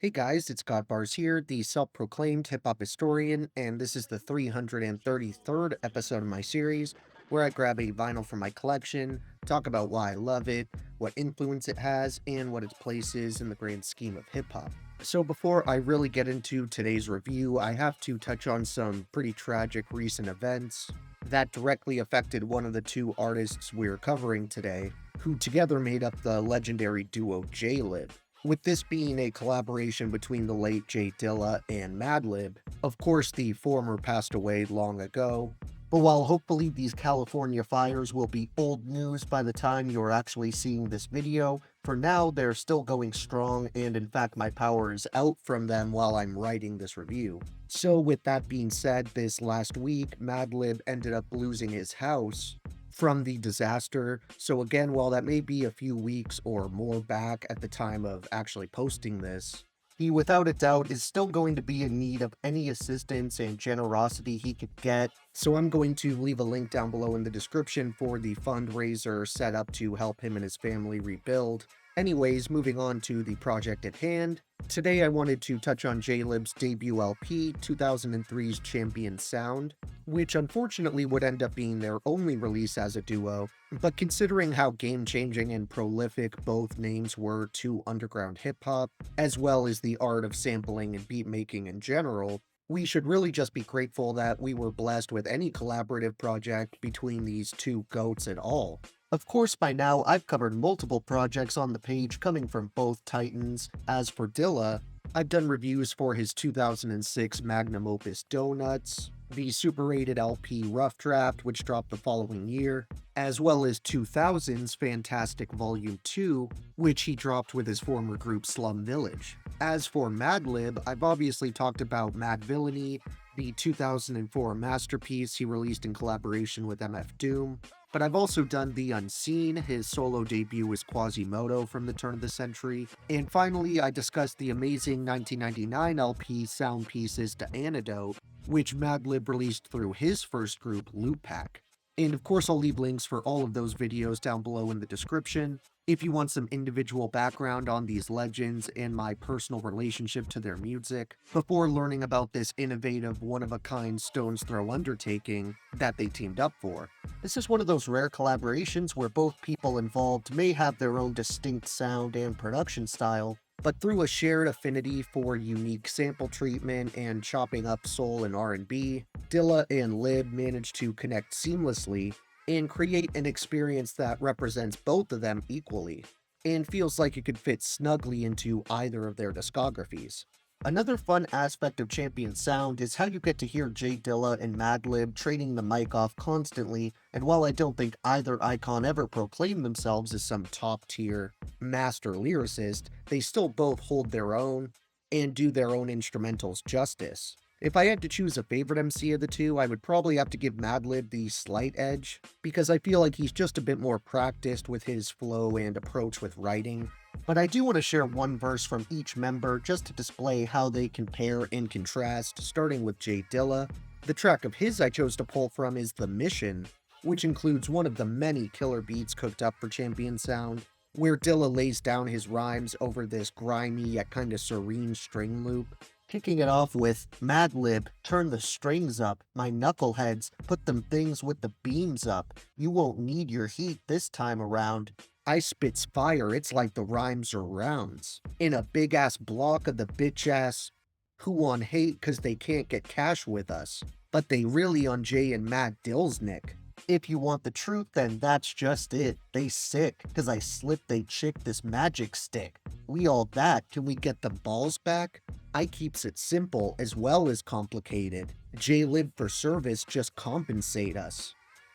Hey guys, it's God Bars here, the self-proclaimed hip-hop historian, and this is the 333rd episode of my series, where I grab a vinyl from my collection, talk about why I love it, what influence it has, and what its place is in the grand scheme of hip-hop. So before I really get into today's review, I have to touch on some pretty tragic recent events that directly affected one of the two artists we're covering today, who together made up the legendary duo Jaylib. With this being a collaboration between the late Jay Dilla and Madlib, of course the former passed away long ago, but while hopefully these California fires will be old news by the time you're actually seeing this video, for now they're still going strong, and in fact my power is out from them while I'm writing this review. So with that being said, this last week Madlib ended up losing his house from the disaster. So again, while that may be a few weeks or more back at the time of actually posting this, he without a doubt is still going to be in need of any assistance and generosity he could get. So I'm going to leave a link down below in the description for the fundraiser set up to help him and his family rebuild. Anyways, moving on to the project at hand. Today I wanted to touch on Jaylib's debut LP, 2003's Champion Sound, which unfortunately would end up being their only release as a duo, but considering how game-changing and prolific both names were to underground hip-hop, as well as the art of sampling and beat-making in general, we should really just be grateful that we were blessed with any collaborative project between these two GOATs at all. Of course, by now, I've covered multiple projects on the page coming from both titans. As for Dilla, I've done reviews for his 2006 magnum opus Donuts, the super rated LP Rough Draft, which dropped the following year, as well as 2000's Fantastic Volume 2, which he dropped with his former group Slum Village. As for Madlib, I've obviously talked about Mad Villainy, the 2004 masterpiece he released in collaboration with MF Doom, but I've also done The Unseen, his solo debut as Quasimodo from the turn of the century, and finally I discussed the amazing 1999 LP Sound Pieces to Antidote, which Madlib released through his first group, Loop Pack. And of course I'll leave links for all of those videos down below in the description, if you want some individual background on these legends and my personal relationship to their music, before learning about this innovative, one-of-a-kind stone's throw undertaking that they teamed up for. This is one of those rare collaborations where both people involved may have their own distinct sound and production style, but through a shared affinity for unique sample treatment and chopping up soul and R&B, Dilla and Lib managed to connect seamlessly and create an experience that represents both of them equally, and feels like it could fit snugly into either of their discographies. Another fun aspect of Champion Sound is how you get to hear Jay Dilla and Madlib trading the mic off constantly, and while I don't think either icon ever proclaimed themselves as some top-tier master lyricist, they still both hold their own and do their own instrumentals justice. If I had to choose a favorite MC of the two, I would probably have to give Madlib the slight edge, because I feel like he's just a bit more practiced with his flow and approach with writing. But I do want to share one verse from each member just to display how they compare and contrast, starting with Jay Dilla. The track of his I chose to pull from is The Mission, which includes one of the many killer beats cooked up for Champion Sound, where Dilla lays down his rhymes over this grimy yet kinda serene string loop, kicking it off with Madlib, turn the strings up, my knuckleheads, put them things with the beams up, you won't need your heat this time around. I spits fire, it's like the rhymes are rounds. In a big ass block of the bitch ass who on hate cause they can't get cash with us, but they really on Jay and Matt Dill's nick. If you want the truth, then that's just it. They sick, cause I slipped they chick this magic stick. We all that, can we get the balls back? I keeps it simple as well as complicated. Jaylib for service, just compensate us.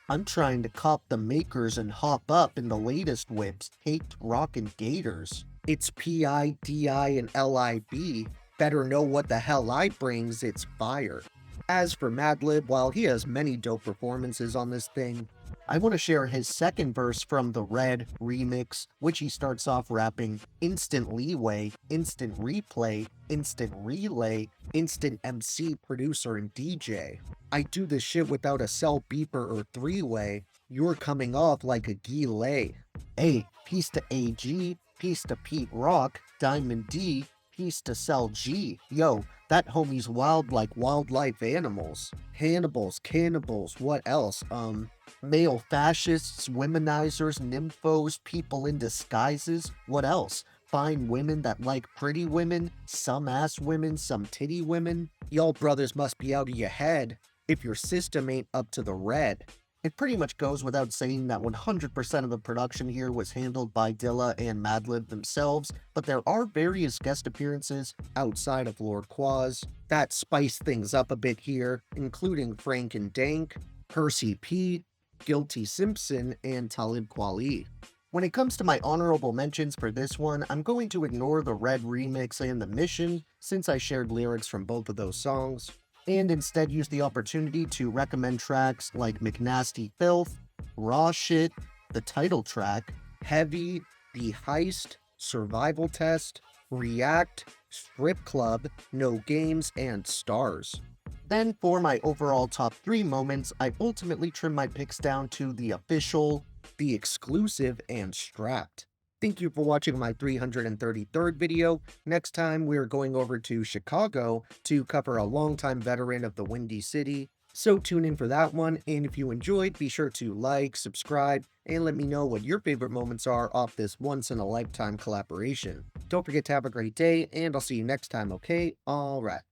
I'm trying to cop the makers and hop up in the latest whips, hate rockin' gators. It's P-I-D-I and L-I-B. Better know what the hell I brings, it's fire. As for Madlib, while he has many dope performances on this thing, I want to share his second verse from the Red remix, which he starts off rapping instant leeway, instant replay, instant relay, instant MC, producer, and DJ. I do this shit without a cell beeper or three-way. You're coming off like a gilet. Hey, peace to AG, peace to Pete Rock, Diamond D, Peace to Cell G. Yo, that homie's wild like wildlife animals. Hannibals, cannibals, what else? Male fascists, womenizers, nymphos, people in disguises, what else? Fine women that like pretty women, some ass women, some titty women. Y'all brothers must be out of your head if your system ain't up to the red. It pretty much goes without saying that 100% of the production here was handled by Dilla and Madlib themselves, but there are various guest appearances outside of Lord Quaz that spice things up a bit here, including Frank and Dank, Percy P, Guilty Simpson, and Talib Kweli. When it comes to my honorable mentions for this one, I'm going to ignore the Red remix and the Mission, since I shared lyrics from both of those songs, and instead use the opportunity to recommend tracks like McNasty Filth, Raw Shit, the title track, Heavy, The Heist, Survival Test, React, Strip Club, No Games, and Stars. Then for my overall top 3 moments, I ultimately trimmed my picks down to the official, the exclusive, and Strapped. Thank you for watching my 333rd video. Next time, we're going over to Chicago to cover a longtime veteran of the Windy City. So tune in for that one, and if you enjoyed, be sure to like, subscribe, and let me know what your favorite moments are off this once-in-a-lifetime collaboration. Don't forget to have a great day, and I'll see you next time, okay? Alright.